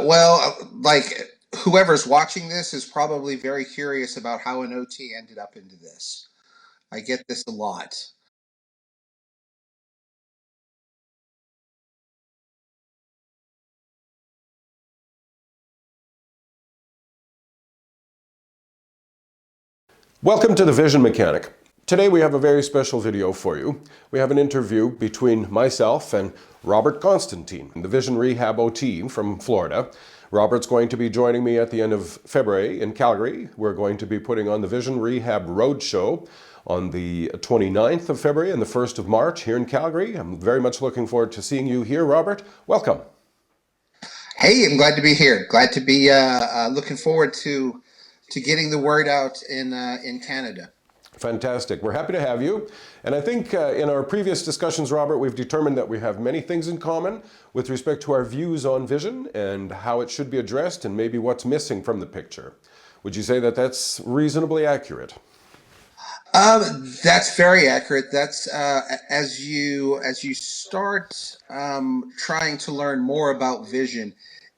Like whoever's watching this is probably very curious about how an OT ended up into this. I get this a lot. Welcome to the Vision Mechanic. Today we have a very special video for you. We have an interview between myself and Robert Constantine, the Vision Rehab OT from Florida. Robert's going to be joining me at the end of February in Calgary. We're going to be putting on the Vision Rehab Roadshow on the 29th of February and the 1st of March here in Calgary. I'm very much looking forward to seeing you here, Robert. Welcome. Hey, I'm glad to be here. Glad to be looking forward to getting the word out in Canada. Fantastic. We're happy to have you. And I think in our previous discussions, Robert, we've determined that we have many things in common with respect to our views on vision and how it should be addressed and maybe what's missing from the picture. Would you say that that's reasonably accurate? That's very accurate. That's as you start trying to learn more about vision,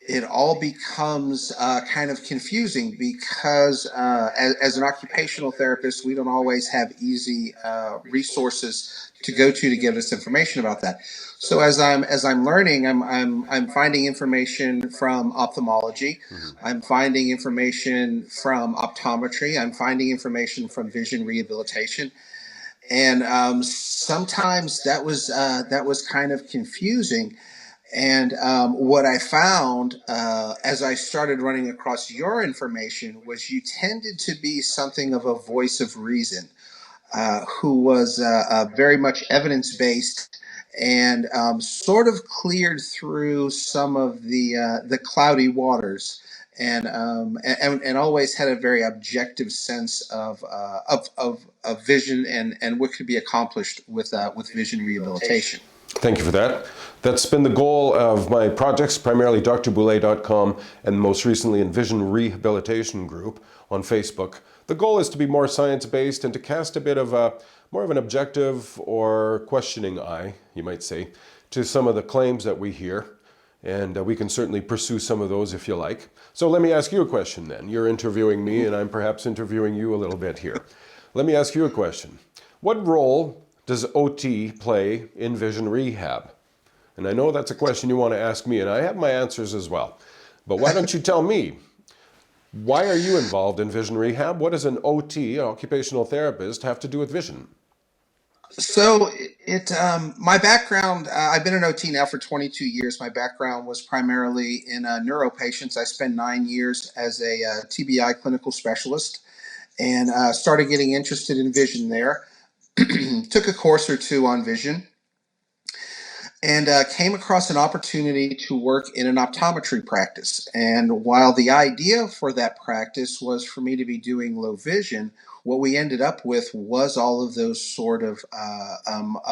it all becomes kind of confusing because as an occupational therapist, we don't always have easy resources to go to get us information about that. So as I'm learning, I'm finding information from ophthalmology. I'm finding information from optometry. I'm finding information from vision rehabilitation, and sometimes that was kind of confusing. And what I found as I started running across your information was you tended to be something of a voice of reason, who was very much evidence based and sort of cleared through some of the cloudy waters. And always had a very objective sense of vision and what could be accomplished with vision rehabilitation. Thank you for that. That's been the goal of my projects, primarily drboulet.com and most recently in Vision Rehabilitation Group on Facebook. The goal is to be more science-based and to cast a bit of more of an objective or questioning eye, you might say, to some of the claims that we hear. And we can certainly pursue some of those if you like. So let me ask you a question then. You're interviewing me and I'm perhaps interviewing you a little bit here. Let me ask you a question. What role does OT play in vision rehab? And I know that's a question you want to ask me, and I have my answers as well. But why don't you tell me, why are you involved in vision rehab? What does an OT, occupational therapist, have to do with vision? So my background, I've been an OT now for 22 years. My background was primarily in neuro patients. I spent 9 years as a TBI clinical specialist and started getting interested in vision there. Took a course or two on vision and came across an opportunity to work in an optometry practice. And while the idea for that practice was for me to be doing low vision, what we ended up with was all of those sort of,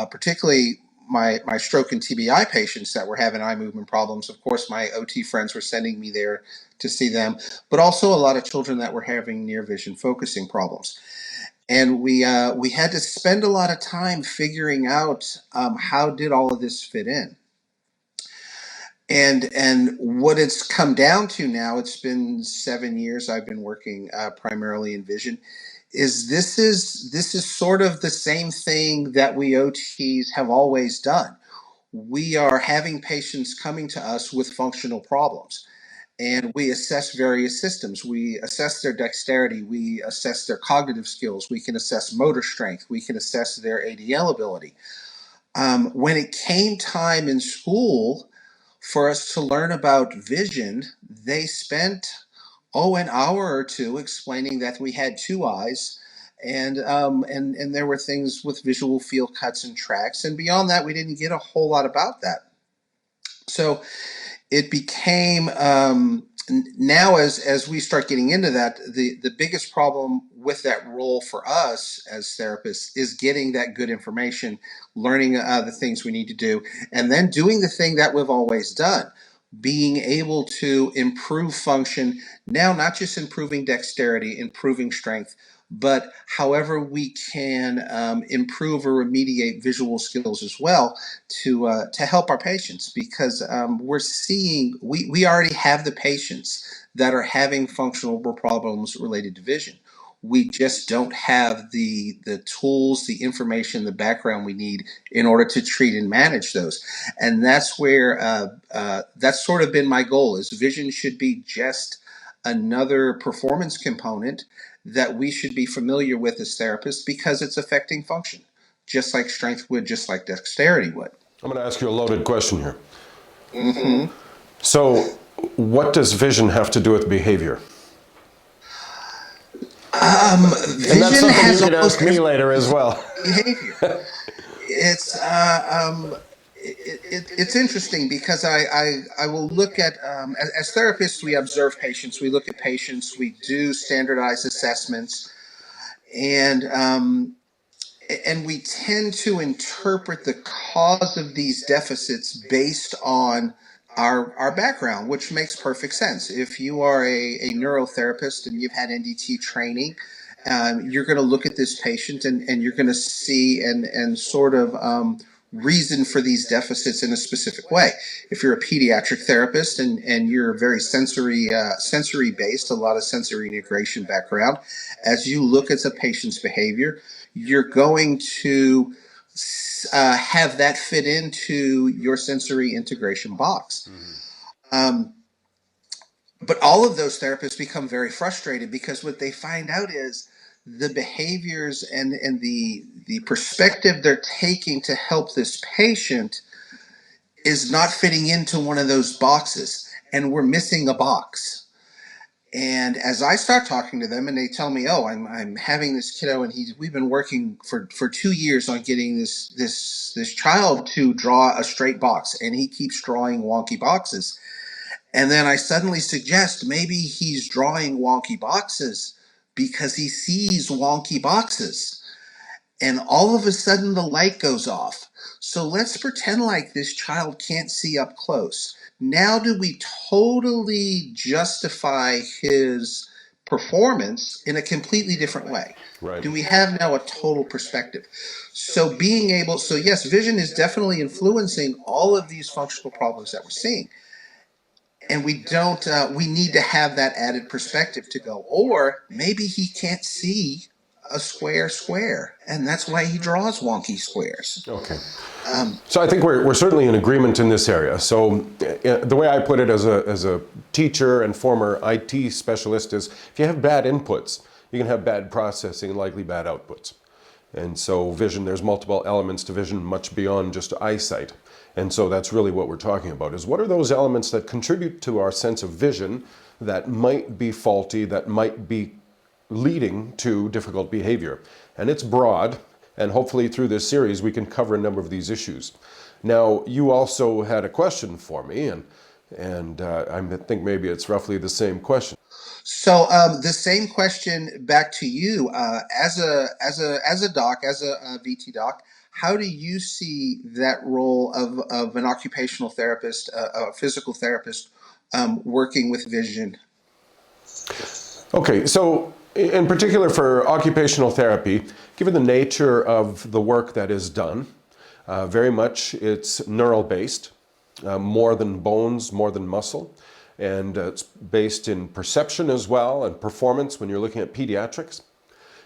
particularly my stroke and TBI patients that were having eye movement problems. Of course, my OT friends were sending me there to see them, but also a lot of children that were having near vision focusing problems. And we had to spend a lot of time figuring out how did all of this fit in. And what it's come down to now, it's been 7 years I've been working primarily in vision, is this is sort of the same thing that we OTs have always done. We are having patients coming to us with functional problems, and we assess various systems. We assess their dexterity, we assess their cognitive skills, we can assess motor strength, we can assess their ADL ability. When it came time in school for us to learn about vision, they spent an hour or two explaining that we had two eyes, and there were things with visual field cuts and tracks, and beyond that, we didn't get a whole lot about that. So it became now as we start getting into that, the biggest problem with that role for us as therapists is getting that good information, learning the things we need to do, and then doing the thing that we've always done, being able to improve function, now not just improving dexterity, improving strength, but however we can improve or remediate visual skills as well to help our patients, because we already have the patients that are having functional problems related to vision. We just don't have the tools, the information, the background we need in order to treat and manage those. And that's where that's sort of been my goal, is vision should be just another performance component that we should be familiar with as therapists, because it's affecting function, just like strength would, just like dexterity would. I'm going to ask you a loaded question here. Mm-hmm. So, what does vision have to do with behavior? And that's Vision something you has could almost ask me later as well. behavior. It's it's interesting, because I will look at as therapists, we observe patients, we look at patients, we do standardized assessments, and we tend to interpret the cause of these deficits based on our background, which makes perfect sense. If you are a neurotherapist and you've had NDT training, you're going to look at this patient, and you're going to see and sort of reason for these deficits in a specific way. If you're a pediatric therapist and you're very sensory based, a lot of sensory integration background, as you look at the patient's behavior, you're going to have that fit into your sensory integration box. Um, but all of those therapists become very frustrated, because what they find out is the behaviors and the perspective they're taking to help this patient is not fitting into one of those boxes, and we're missing a box. And as I start talking to them, and they tell me, "Oh, I'm having this kiddo, and we've been working for 2 years on getting this child to draw a straight box, and he keeps drawing wonky boxes." And then I suddenly suggest maybe he's drawing wonky boxes because he sees wonky boxes. And all of a sudden the light goes off. So let's pretend like this child can't see up close. Now, do we totally justify his performance in a completely different way? Right. Do we have now a total perspective? So yes, vision is definitely influencing all of these functional problems that we're seeing. And we need to have that added perspective to go, or maybe he can't see a square, and that's why he draws wonky squares. Okay. So I think we're certainly in agreement in this area. So the way I put it as a teacher and former IT specialist is, if you have bad inputs, you can have bad processing and likely bad outputs. And so vision, there's multiple elements to vision, much beyond just eyesight. And so that's really what we're talking about, is what are those elements that contribute to our sense of vision that might be faulty, that might be leading to difficult behavior. And it's broad, and hopefully through this series we can cover a number of these issues. Now, you also had a question for me, and I think maybe it's roughly the same question. So the same question back to you, as a doc, as a VT doc. How do you see that role of an occupational therapist, a physical therapist, working with vision? Okay, so in particular for occupational therapy, given the nature of the work that is done, very much it's neural based, more than bones, more than muscle, and it's based in perception as well and performance when you're looking at pediatrics.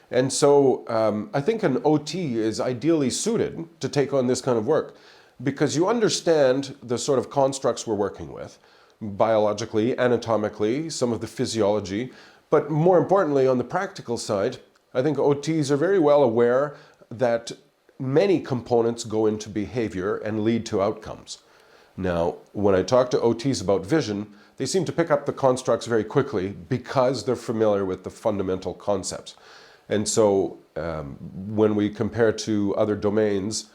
And so I think an OT is ideally suited to take on this kind of work, because you understand the sort of constructs we're working with, biologically, anatomically, some of the physiology, but more importantly, on the practical side, I think OTs are very well aware that many components go into behavior and lead to outcomes. Now, when I talk to OTs about vision, they seem to pick up the constructs very quickly because they're familiar with the fundamental concepts. And so when we compare to other domains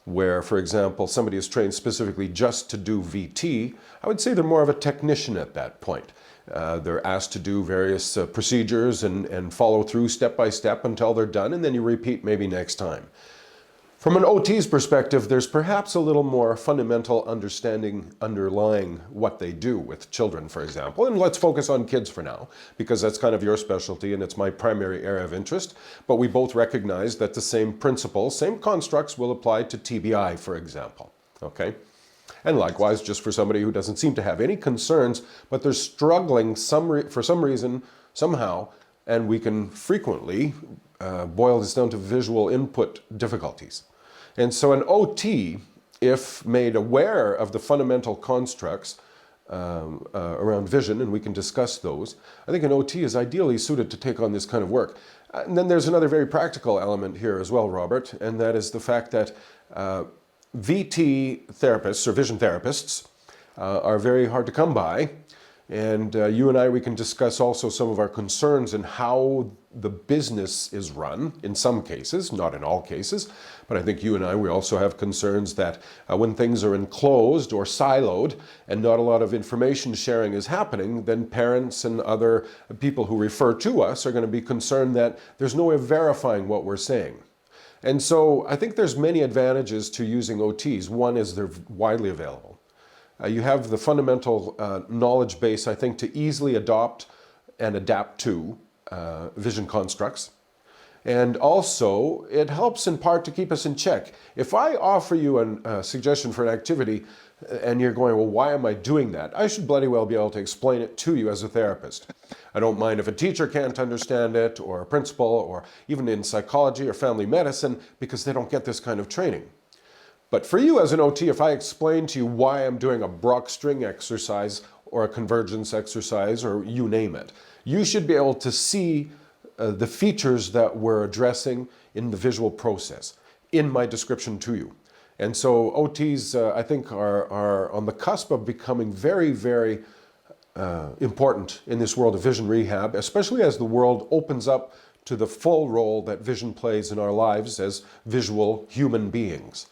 where, for example, somebody is trained specifically just to do VT, I would say they're more of a technician at that point. They're asked to do various procedures and follow through step by step until they're done, and then you repeat maybe next time. From an OT's perspective, there's perhaps a little more fundamental understanding underlying what they do with children, for example. And let's focus on kids for now, because that's kind of your specialty and it's my primary area of interest. But we both recognize that the same principles, same constructs will apply to TBI, for example. Okay? And likewise, just for somebody who doesn't seem to have any concerns, but they're struggling for some reason, somehow, and we can frequently boil this down to visual input difficulties. And so an OT, if made aware of the fundamental constructs around vision, and we can discuss those, I think an OT is ideally suited to take on this kind of work. And then there's another very practical element here as well, Robert, and that is the fact that VT therapists, or vision therapists, are very hard to come by. And you and I, we can discuss also some of our concerns and how the business is run in some cases, not in all cases. But I think you and I, we also have concerns that when things are enclosed or siloed and not a lot of information sharing is happening, then parents and other people who refer to us are going to be concerned that there's no way of verifying what we're saying. And so I think there's many advantages to using OTs. One is they're widely available. You have the fundamental knowledge base, I think, to easily adopt and adapt to vision constructs. And also, it helps in part to keep us in check. If I offer you a suggestion for an activity and you're going, well, why am I doing that? I should bloody well be able to explain it to you as a therapist. I don't mind if a teacher can't understand it, or a principal, or even in psychology or family medicine, because they don't get this kind of training. But for you as an OT, if I explain to you why I'm doing a Brock string exercise or a convergence exercise, or you name it, you should be able to see the features that we're addressing in the visual process in my description to you. And so OTs, I think, are on the cusp of becoming very, very important in this world of vision rehab, especially as the world opens up to the full role that vision plays in our lives as visual human beings.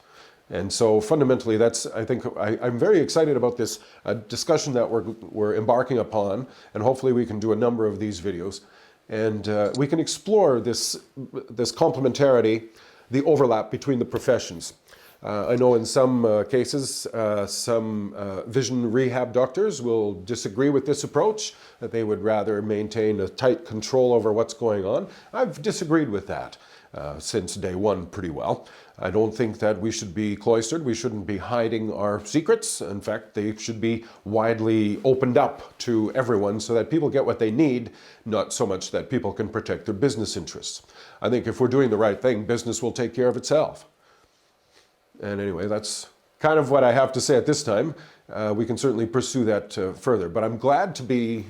And so fundamentally, that's, I think, I'm very excited about this discussion that we're embarking upon, and hopefully we can do a number of these videos. And we can explore this complementarity, the overlap between the professions. I know in some cases, some vision rehab doctors will disagree with this approach, that they would rather maintain a tight control over what's going on. I've disagreed with that since day one pretty well. I don't think that we should be cloistered. We shouldn't be hiding our secrets. In fact, they should be widely opened up to everyone so that people get what they need, not so much that people can protect their business interests. I think if we're doing the right thing, business will take care of itself. And anyway, that's kind of what I have to say at this time. We can certainly pursue that further. But I'm glad to be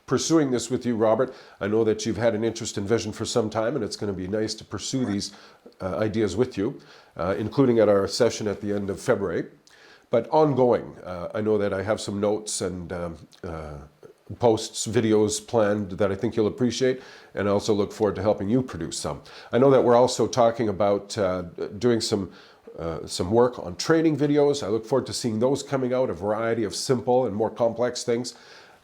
pursuing this with you, Robert. I know that you've had an interest in vision for some time, and it's going to be nice to pursue these ideas with you, including at our session at the end of February. But ongoing, I know that I have some notes and posts, videos planned that I think you'll appreciate, and I also look forward to helping you produce some. I know that we're also talking about doing some work on training videos. I look forward to seeing those coming out, a variety of simple and more complex things.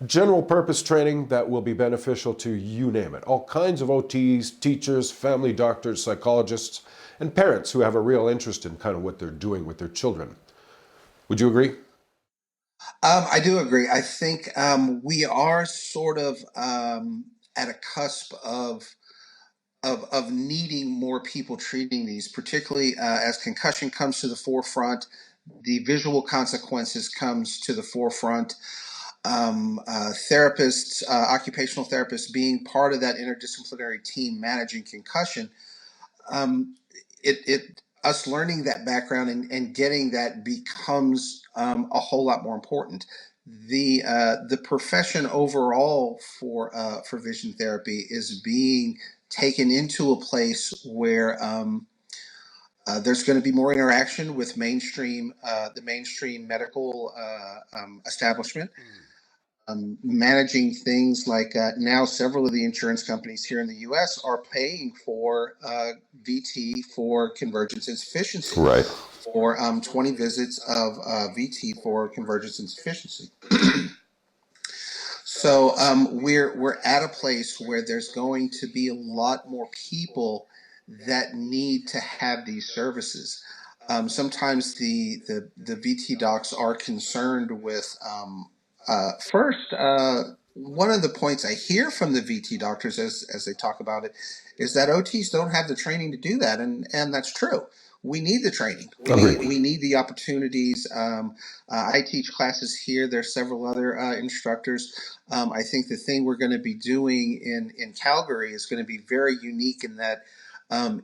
General purpose training that will be beneficial to you name it. All kinds of OTs, teachers, family doctors, psychologists, and parents who have a real interest in kind of what they're doing with their children. Would you agree? I do agree. I think we are sort of at a cusp of needing more people treating these, particularly as concussion comes to the forefront, the visual consequences comes to the forefront. Therapists, occupational therapists, being part of that interdisciplinary team managing concussion, us learning that background and getting that becomes a whole lot more important. The profession overall for vision therapy is being taken into a place where there's going to be more interaction with the mainstream medical establishment. Managing things like now several of the insurance companies here in the U.S. are paying for VT for convergence insufficiency, Right. for 20 visits of VT for convergence insufficiency. So we're at a place where there's going to be a lot more people that need to have these services. Sometimes the VT docs are concerned with first. One of the points I hear from the VT doctors as they talk about it is that OTs don't have the training to do that, and that's true. We need the training. Agreed. We need the opportunities. I teach classes here. There's several other instructors. I think the thing we're going to be doing in Calgary is going to be very unique in that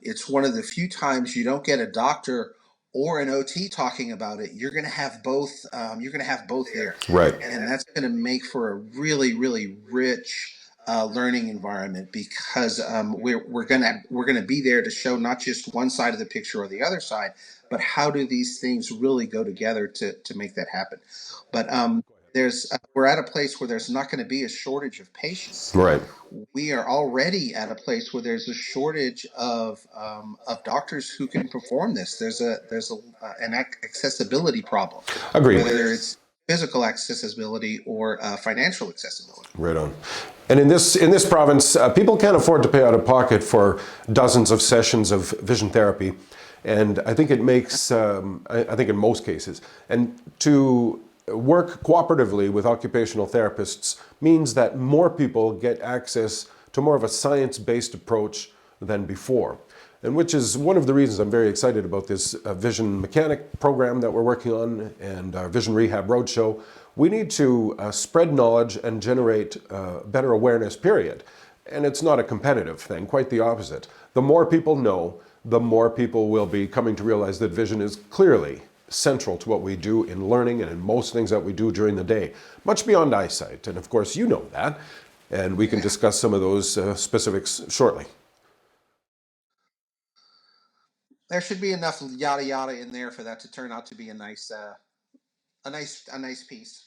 it's one of the few times you don't get a doctor or an OT talking about it. You're going to have both. You're going to have both there, Right. and that's going to make for a really, really rich learning environment because we're gonna be there to show not just one side of the picture or the other side, but how do these things really go together to make that happen. But there's we're at a place where there's not going to be a shortage of patients. Right. We are already at a place where there's a shortage of doctors who can perform this. There's an accessibility problem, Agreed. whether it's physical accessibility or financial accessibility. Right on. And in this province, people can't afford to pay out of pocket for dozens of sessions of vision therapy, and I think it makes I think in most cases, and to work cooperatively with occupational therapists means that more people get access to more of a science-based approach than before. And which is one of the reasons I'm very excited about this Vision Mechanic program that we're working on and our Vision Rehab Roadshow. We need to spread knowledge and generate better awareness, period. And it's not a competitive thing, quite the opposite. The more people know, the more people will be coming to realize that vision is clearly central to what we do in learning and in most things that we do during the day, much beyond eyesight. And of course, you know that. And we can discuss some of those specifics shortly. There should be enough yada yada in there for that to turn out to be a nice piece.